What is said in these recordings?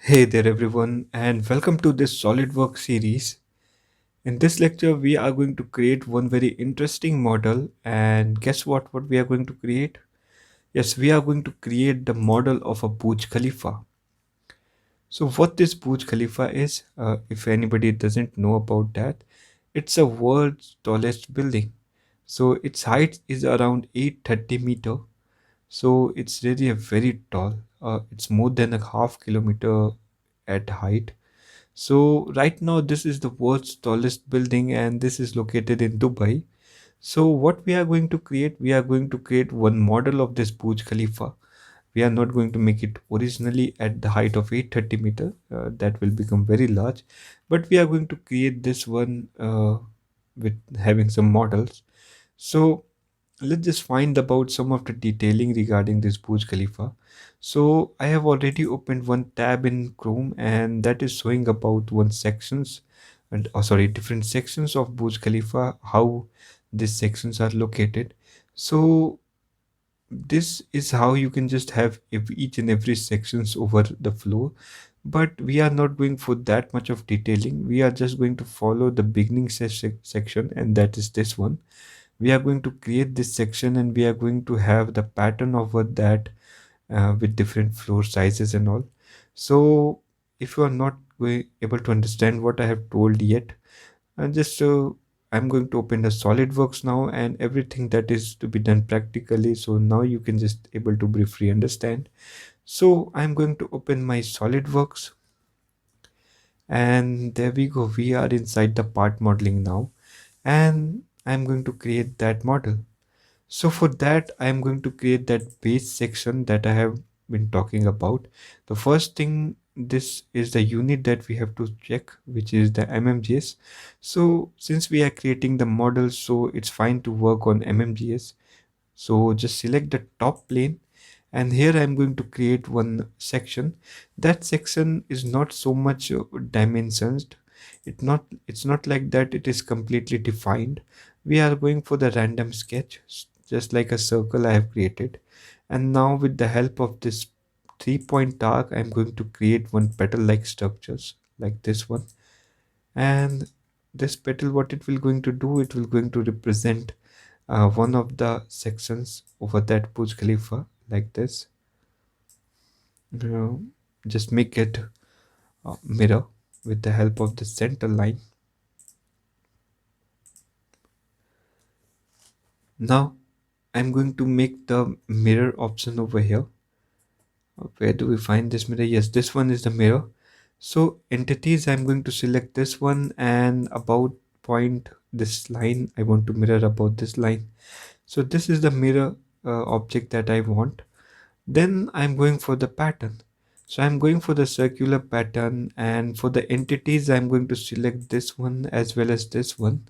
Hey there everyone and welcome to this SolidWorks series. In this lecture we are going to create one very interesting model, and guess what we are going to create? Yes, we are going to create the model of a Burj Khalifa. So what this Burj Khalifa is, if anybody doesn't know about that, it's a world's tallest building. So its height is around 830 meter. So it's really a very tall. It's more than a half kilometer at height. So right now this is the world's tallest building and this is located in Dubai. So what we are going to create one model of this Burj Khalifa. We are not going to make it originally at the height of 830 meter. That will become very large. But we are going to create this one with having some models. So let's just find about some of the detailing regarding this Burj Khalifa. So I have already opened one tab in Chrome and that is showing about one sections and different sections of Burj Khalifa, how these sections are located. So this is how you can just have each and every sections over the floor, but we are not going for that much of detailing. We are just going to follow the beginning section, and that is this one. We are going to create this section and we are going to have the pattern over that with different floor sizes and all. So if you are not able to understand what I have told yet, just I'm going to open the SolidWorks now and everything that is to be done practically, so now you can just able to briefly understand. So I'm going to open my SolidWorks, and there we go, we are inside the part modeling now, and I'm going to create that model. So for that, I am going to create that base section that I have been talking about. The first thing, this is the unit that we have to check, which is the mmgs. So since we are creating the model, so it's fine to work on mmgs. So just select the top plane, and here I'm going to create one section. That section is not so much dimensions. It's not like that it is completely defined. We are going for the random sketch, just like a circle I have created. And now with the help of this 3 point arc, I'm going to create one petal like structures like this one. And this petal, what it will going to do, it will going to represent one of the sections over that Burj Khalifa like this. Uh, just make it mirror with the help of the center line. Now I'm going to make the mirror option over here. Where do we find this mirror? Yes, this one is the mirror. So entities, I'm going to select this one, and about point this line, I want to mirror about this line. So this is the mirror object that I want. Then I'm going for the pattern. So I'm going for the circular pattern, and for the entities I'm going to select this one as well as this one.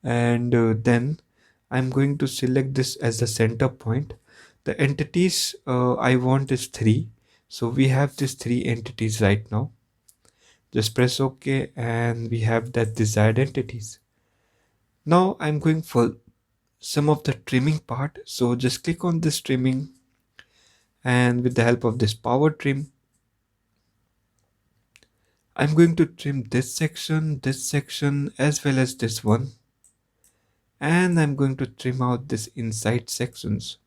And then I'm going to select this as the center point. The entities I want is 3. So we have these 3 entities right now. Just press OK and we have that desired entities. Now I'm going for some of the trimming part. So just click on this trimming, and with the help of this power trim, I'm going to trim this section as well as this one, and I'm going to trim out this inside sections.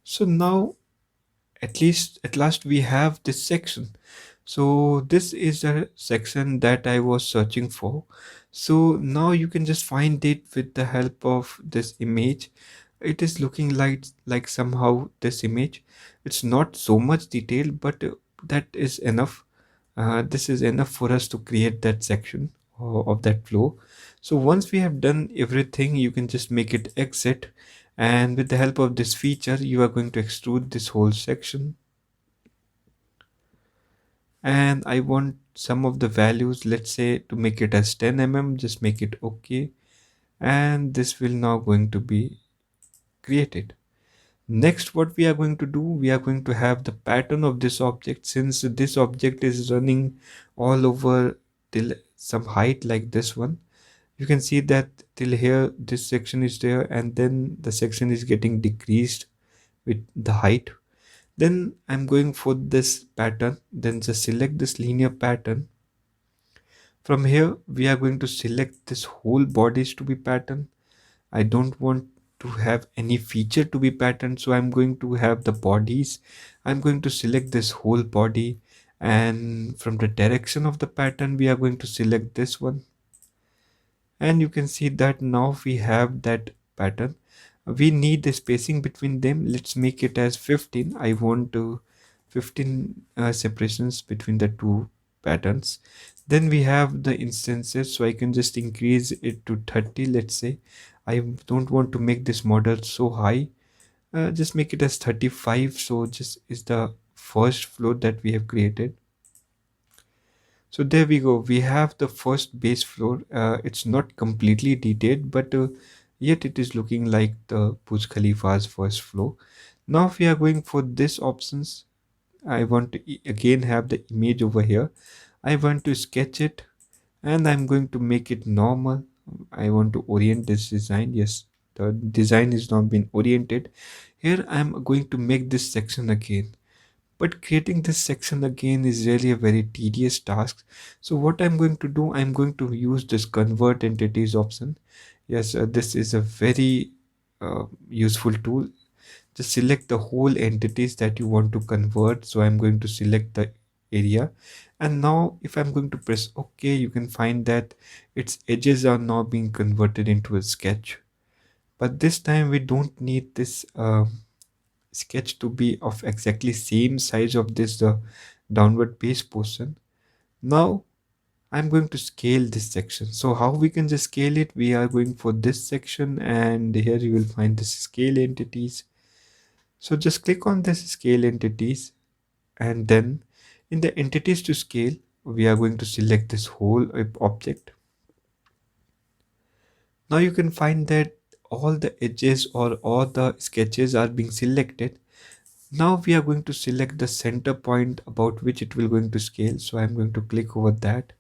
So now at last we have this section. So this is a section that I was searching for. So now you can just find it with the help of this image. It is looking like somehow this image. It's not so much detail, but that is enough. This is enough for us to create that section of that flow. So once we have done everything, you can just make it exit, and with the help of this feature you are going to extrude this whole section. And I want some of the values, let's say to make it as 10 just make it okay, and this will now going to be created. Next, what we are going to do, we are going to have the pattern of this object. Since this object is running all over till some height like this one, You can see that till here this section is there, and then the section is getting decreased with the height. Then I'm going for this pattern, then just select this linear pattern. From here we are going to select this whole bodies to be pattern. I don't want to have any feature to be pattern, so I'm going to have the bodies. I'm going to select this whole body, and from the direction of the pattern we are going to select this one. And you can see that now we have that pattern. We need the spacing between them. Let's make it as 15. I want to 15 separations between the two patterns. Then we have the instances, so I can just increase it to 30. Let's say I don't want to make this model so high, just make it as 35. So just is the first floor that we have created. So there we go. We have the first base floor. It's not completely detailed, but yet it is looking like the Burj Khalifa's first floor. Now we are going for this options. I want to again have the image over here. I want to sketch it, and I'm going to make it normal. I want to orient this design. Yes, the design is now been oriented. Here I'm going to make this section again. But creating this section again is really a very tedious task. So what I'm going to do, I'm going to use this convert entities option. Yes, this is a very useful tool. Just select the whole entities that you want to convert. So I'm going to select the area. And now if I'm going to press OK, you can find that its edges are now being converted into a sketch. But this time we don't need this sketch to be of exactly same size of this downward base portion. Now I'm going to scale this section. So how we can just scale it? We are going for this section, and here you will find this scale entities. So just click on this scale entities, and then in the entities to scale we are going to select this whole object. Now you can find that all the edges or all the sketches are being selected. Now we are going to select the center point about which it will going to scale. So I'm going to click over that,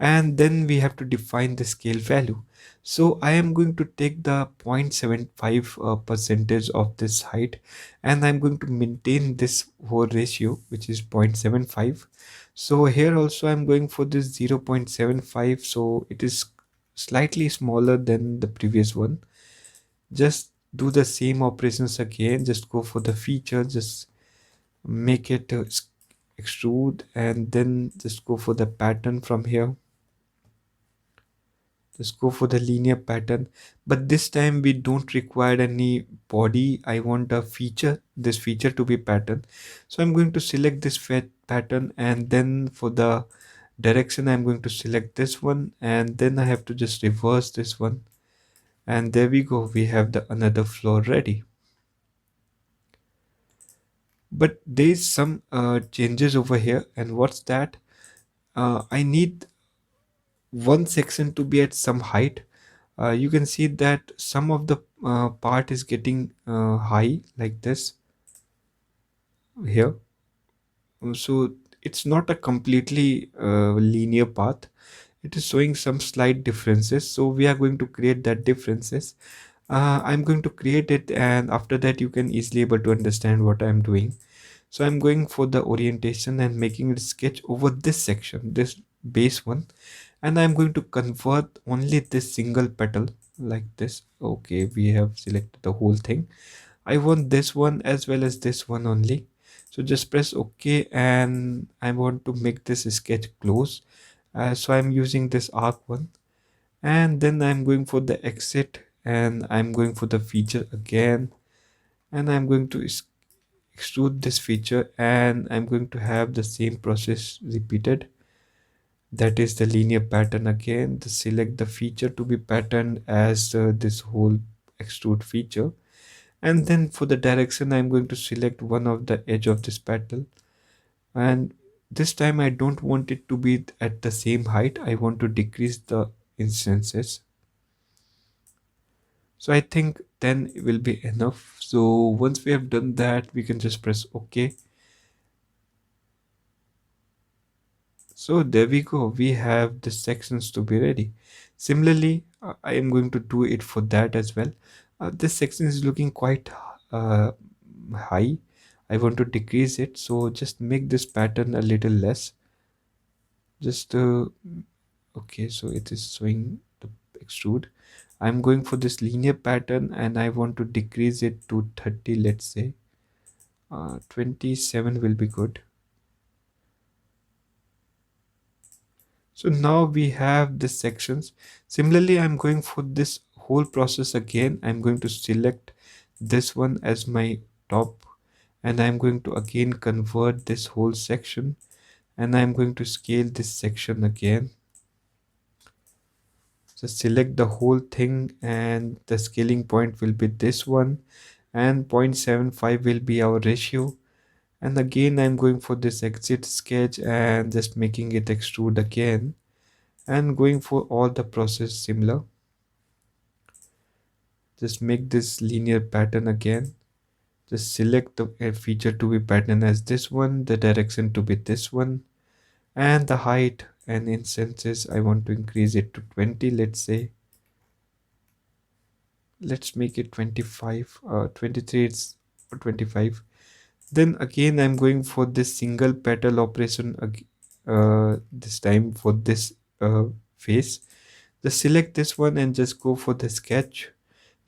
and then we have to define the scale value. So I am going to take the 0.75 percentage of this height, and I'm going to maintain this whole ratio, which is 0.75. So here also I'm going for this 0.75, so it is slightly smaller than the previous one. Just do the same operations again. Just go for the feature, just make it extrude, and then just go for the pattern. From here just go for the linear pattern, but this time we don't require any body. I want a feature, this feature to be pattern. So I'm going to select this pattern, and then for the direction I'm going to select this one, and then I have to just reverse this one, and there we go, we have the another floor ready. But there is some changes over here, and what's that? I need one section to be at some height. You can see that some of the part is getting high like this here. So it's not a completely linear path. It is showing some slight differences, so we are going to create that differences. I'm going to create it, and after that you can easily able to understand what I'm doing. So I'm going for the orientation and making it sketch over this section, this base one, and I'm going to convert only this single petal like this. Okay, we have selected the whole thing. I want this one as well as this one only. So just press OK, and I want to make this sketch close. So I'm using this arc one, and then I'm going for the exit, and I'm going for the feature again, and I'm going to extrude this feature, and I'm going to have the same process repeated. That is the linear pattern again. To select the feature to be patterned as this whole extrude feature, and then for the direction I'm going to select one of the edge of this petal, and this time I don't want it to be at the same height. I want to decrease the instances. So I think 10 will be enough. So once we have done that, we can just press OK. So there we go, we have the sections to be ready. Similarly, I am going to do it for that as well. This section is looking quite uh, high. I want to decrease it, so just make this pattern a little less. Just okay, so it is showing the extrude. I'm going for this linear pattern and I want to decrease it to 30, let's say. 27 will be good. So now we have the sections. Similarly, I'm going for this whole process again. I'm going to select this one as my top, and I'm going to again convert this whole section, and I'm going to scale this section again. So select the whole thing, and the scaling point will be this one, and 0.75 will be our ratio. And again, I'm going for this exit sketch and just making it extrude again, and going for all the process similar. Just make this linear pattern again. Just select the feature to be pattern as this one, the direction to be this one, and the height and instances I want to increase it to 20, let's say. Let's make it 25, 23 it's 25. Then again I'm going for this single petal operation this time for this face. Just select this one and just go for the sketch.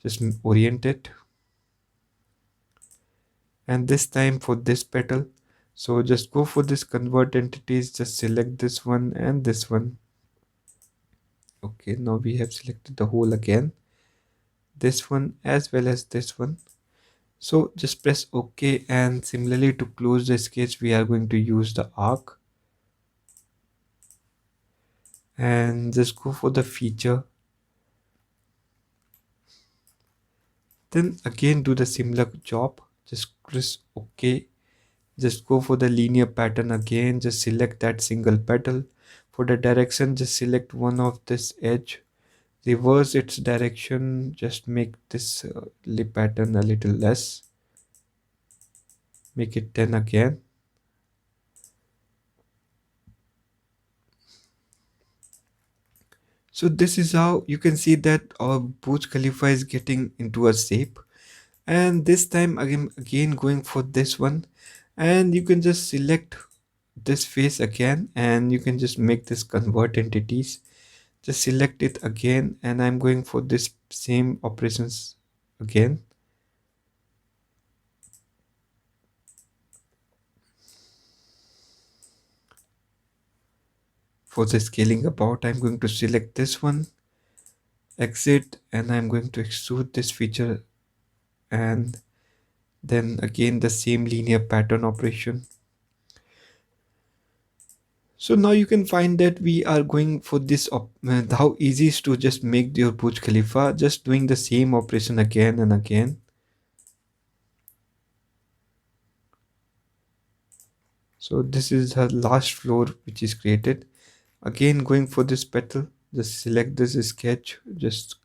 Just orient it, and this time for this petal, so just go for this convert entities, just select this one and this one. Okay, now we have selected the whole again, this one as well as this one. So just press OK, and similarly to close the sketch we are going to use the arc, and just go for the feature. Then again do the similar job, just press OK. Just go for the linear pattern again, just select that single petal. For the direction, just select one of this edge, reverse its direction, just make this lip pattern a little less, make it 10 again. So this is how you can see that our Burj Khalifa is getting into a shape. And this time again going for this one, and you can just select this face again, and you can just make this convert entities. Just select it again, and I'm going for this same operations again. For the scaling about, I'm going to select this one, exit, and I'm going to extrude this feature, and then again the same linear pattern operation. So now you can find that we are going for this how easy is to just make your Burj Khalifa, just doing the same operation again and again. So this is the last floor which is created. Again going for this petal, just select this sketch, just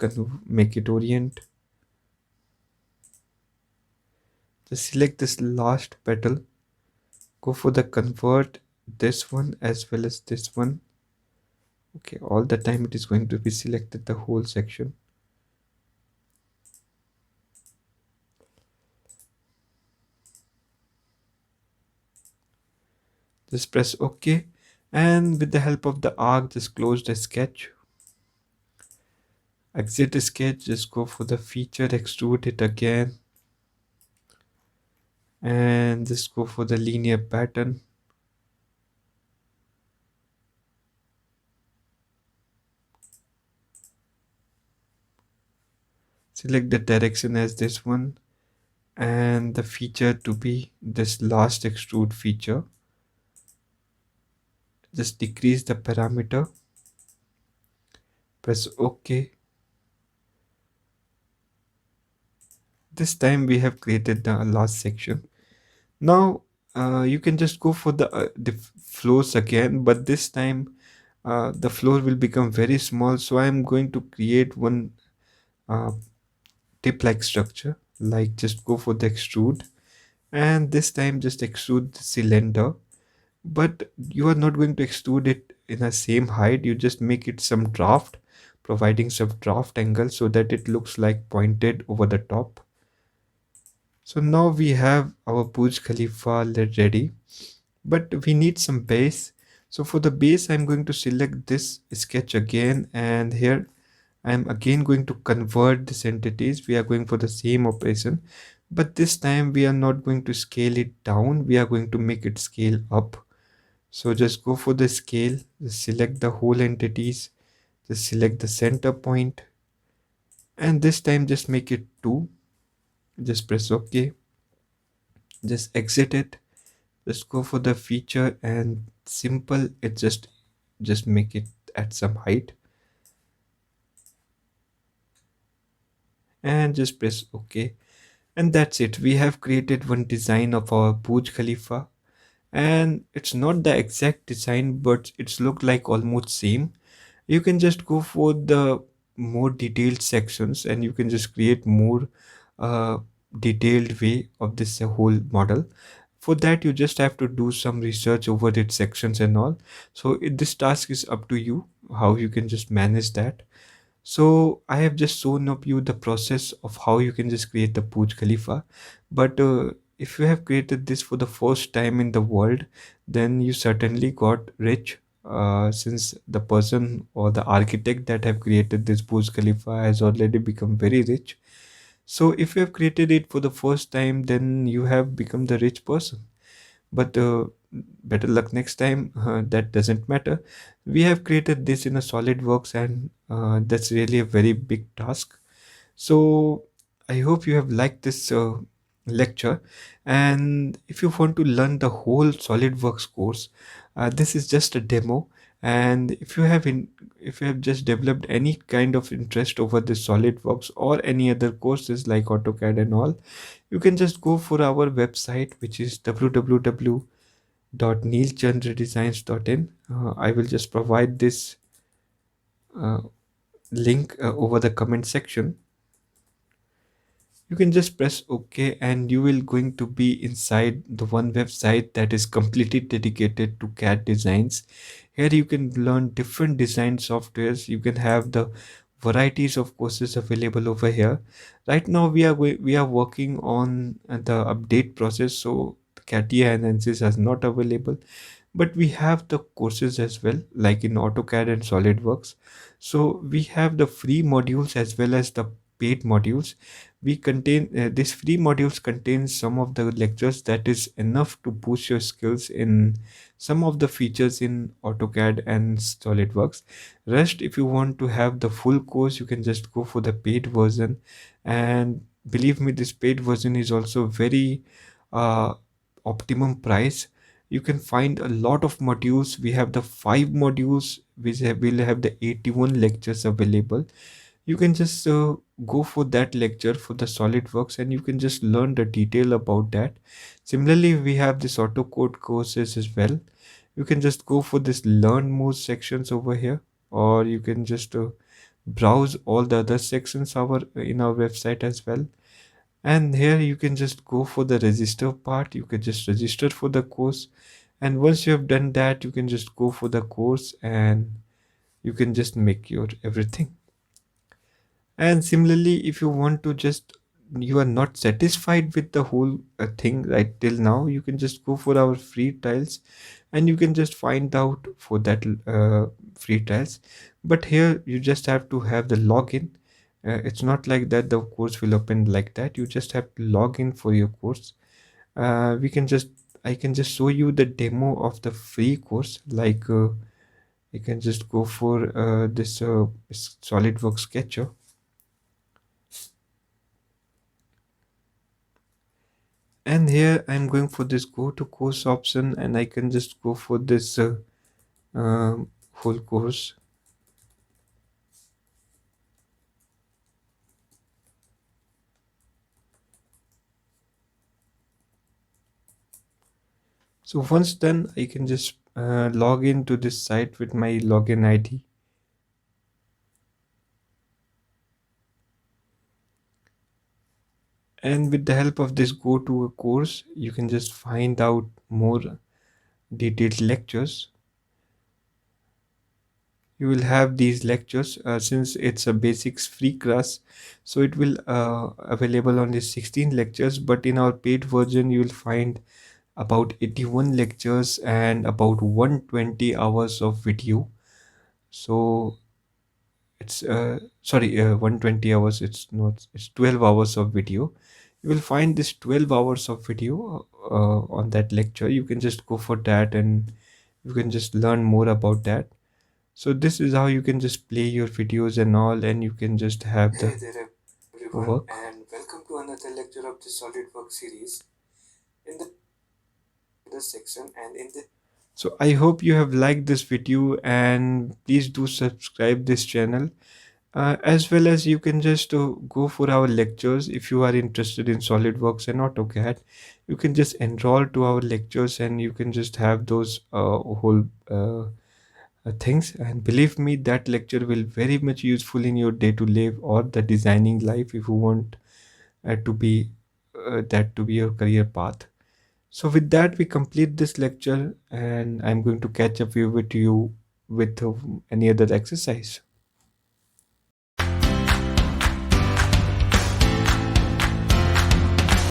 make it orient. Just select this last petal, go for the convert, this one as well as this one. Okay, all the time it is going to be selected the whole section. Just press OK, and with the help of the arc just close the sketch, exit the sketch, just go for the feature, extrude it again, and just go for the linear pattern. Select the direction as this one, and the feature to be this last extrude feature. Just decrease the parameter, press OK. This time we have created the last section. Now you can just go for the floors again, but this time the floor will become very small, so I am going to create one tip like structure, like just go for the extrude, and this time just extrude the cylinder, but you are not going to extrude it in the same height, you just make it some draft. providing some draft angle so that it looks like pointed over the top. So now we have our Burj Khalifa ready, but we need some base. So for the base, I'm going to select this sketch again, and here I'm again going to convert these entities. We are going for the same operation, but this time we are not going to scale it down. We are going to make it scale up. So just go for the scale, just select the whole entities, just select the center point, and this time just make it 2. Just press OK, just exit it, just go for the feature and simple, it just make it at some height and just press OK. And that's it. We have created one design of our Burj Khalifa, and it's not the exact design, but it's look like almost same. You can just go for the more detailed sections, and you can just create more uh, detailed way of this whole model. For that, you just have to do some research over its sections and all. So this task is up to you how you can just manage that. So I have just shown up you the process of how you can just create the Burj Khalifa. But if you have created this for the first time in the world, then you certainly got rich, since the person or the architect that have created this Burj Khalifa has already become very rich. So if you have created it for the first time, then you have become the rich person. But better luck next time. That doesn't matter. We have created this in a SolidWorks, and that's really a very big task. So I hope you have liked this lecture. And if you want to learn the whole SolidWorks course, this is just a demo. And if you have just developed any kind of interest over this SolidWorks or any other courses like AutoCAD and all, you can just go for our website, which is www.neelchandredesigns.in. I will just provide this uh, link over the comment section. You can just press OK, and you will going to be inside the one website that is completely dedicated to CAD designs. Here you can learn different design softwares. You can have the varieties of courses available over here. Right now we are working on the update process, so CATIA analysis is not available, but we have the courses as well, like in AutoCAD and SolidWorks. So we have the free modules as well as the paid modules. We contain These free modules contain some of the lectures that is enough to boost your skills in some of the features in AutoCAD and SolidWorks. Rest, if you want to have the full course, you can just go for the paid version. And believe me, this paid version is also very uh, optimum price. You can find a lot of modules. We have the 5 modules which will have the 81 lectures available. You can just go for that lecture for the SolidWorks, and you can just learn the detail about that. Similarly, we have this auto code courses as well. You can just go for this learn more sections over here, or you can just browse all the other sections in our website as well. And here you can just go for the register part. You can just register for the course, and once you have done that, you can just go for the course and you can just make your everything. And similarly, if you want to just you are not satisfied with the whole thing right till now, you can just go for our free trials, and you can just find out for that free trials. But here you just have to have the login. It's not like that the course will open like that. You just have to log in for your course. We can just I can just show you the demo of the free course. Like you can just go for this SolidWorks sketcher. And here I'm going for this go to course option, and I can just go for this whole course. So once done, I can just log into this site with my login ID. And with the help of this go to a course, you can just find out more detailed lectures. you will have these lectures. Since it's a basics free class, so it will available only 16 lectures, but in our paid version you will find about 81 lectures and about 120 hours of video. So it's sorry, 120 hours, it's not, it's 12 hours of video. You will find this 12 hours of video on that lecture. You can just go for that and you can just learn more about that. So this is how you can just play your videos and all, and you can just have the work. And welcome to another lecture of the SolidWorks series. In the section and in the So I hope you have liked this video, and please do subscribe this channel. As well as you can just go for our lectures if you are interested in SolidWorks and AutoCAD. You can just enroll to our lectures and you can just have those whole things, and believe me, that lecture will very much useful in your day to live or the designing life if you want to be that to be your career path. So with that we complete this lecture, and I'm going to catch up with you with any other exercise.